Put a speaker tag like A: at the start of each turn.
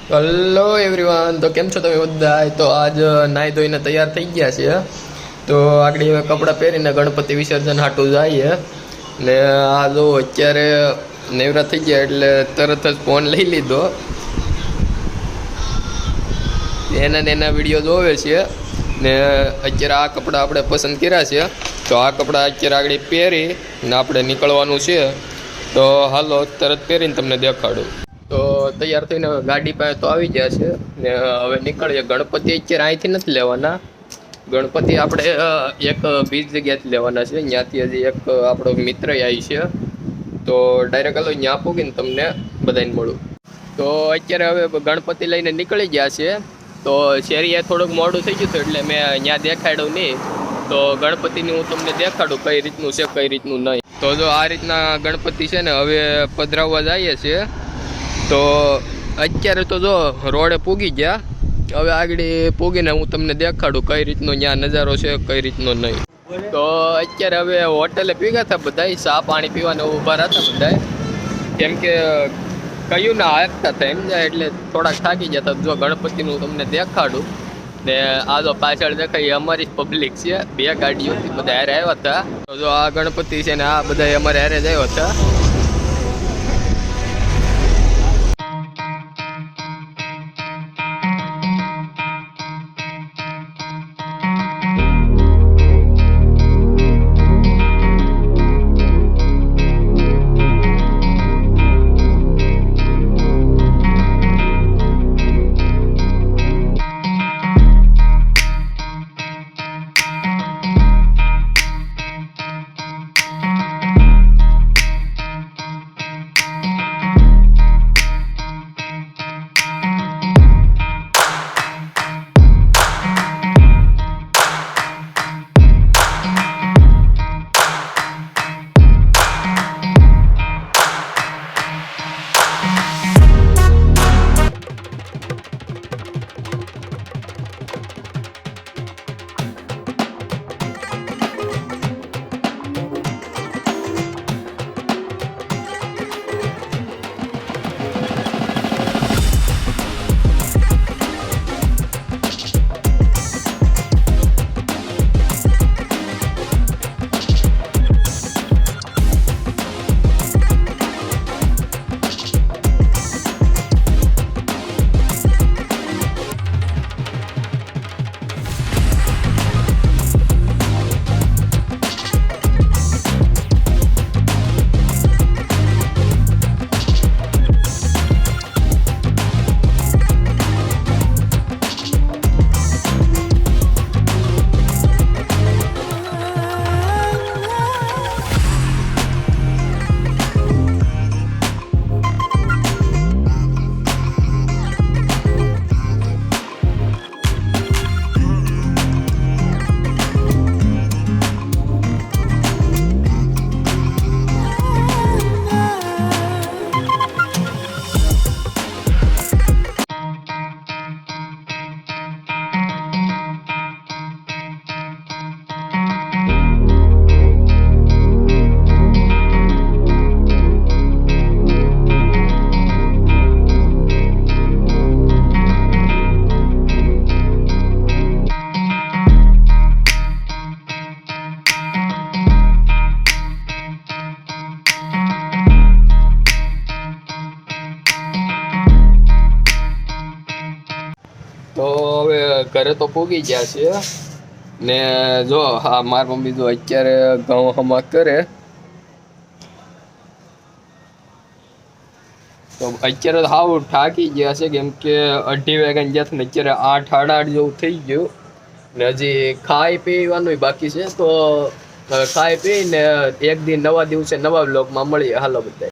A: Hello everyone, તો કેમ છો તમે બધા? તો આજ નાહી ધોઈને તૈયાર થઈ ગયા છે. તો આગળ હવે કપડાં પહેરીને ગણપતિ વિસર્જન હાટું જઈએ. ને આ જો અત્યારે નેવરા થઈ ગયા એટલે તરત જ ફોન લઈ લીધો. એના વિડીયો જોવે છે ને અત્યારે આ કપડાં આપણે પસંદ કર્યા છે. તો આ કપડાં અત્યારે આગળ પહેરી ને આપણે નીકળવાનું છે. તો હાલો તરત પહેરીને તમને દેખાડું. તો તૈયાર થઈને ગાડી પાસે તો આવી ગયા છે ને હવે નીકળીએ. ગણપતિ અત્યારે અહીંથી નથી લેવાના. ગણપતિ આપણે એક બીજ જગ્યાથી લેવાના છે. ત્યાંથી હજી એક આપણો મિત્ર આવી છે. તો ડાયરેક્ટ હાલો ત્યાં પૂગીને તમને બધાને મળું. તો અત્યારે હવે ગણપતિ લઈને નીકળી ગયા છે. તો શેરીએ થોડુંક મોડું થઈ ગયું હતું એટલે મેં ત્યાં દેખાડ્યું નહીં. તો ગણપતિની હું તમને દેખાડું કઈ રીતનું છે કઈ રીતનું નહીં. તો જો આ રીતના ગણપતિ છે ને હવે પધરાવવા જઈએ છીએ. તો અત્યારે તો જો રોડે પૂગી ગયા. હવે આગળ પૂગીને હું તમને દેખાડું કઈ રીતનો ત્યાં નજારો છે કઈ રીતનો નહીં. તો અત્યારે હવે હોટલે પીગા હતા બધા, ચા પાણી પીવાને ઊભા હતા બધા. કેમ કે કયું ના હાંકતા હતા એમ જાય એટલે થોડાક થાકી જતા. જો ગણપતિનું તમને દેખાડું ને આ જો પાછળ દેખાય અમારી પબ્લિક છે. 2 ગાડીઓથી બધા હારે આવ્યા હતા. તો જો આ ગણપતિ છે ને આ બધા અમારે હારે જ આવ્યા હતા. તો હવે ઘરે તો પૂગી ગયા છે ને જો હા મારી મમ્મી જો અત્યારે ઘઉં હમા કરે. તો અત્યારે તો હાવ થાકી ગયા છે કેમ કે 2:30 વાગ્યાને ગયા ને અત્યારે 8 સાડા 8 જેવું થઈ ગયું ને હજી ખાઈ પીવાનું બાકી છે. તો ખાઈ પીને એક દી નવા દિવસે નવા બ્લોગમાં મળીએ. હાલો બધા.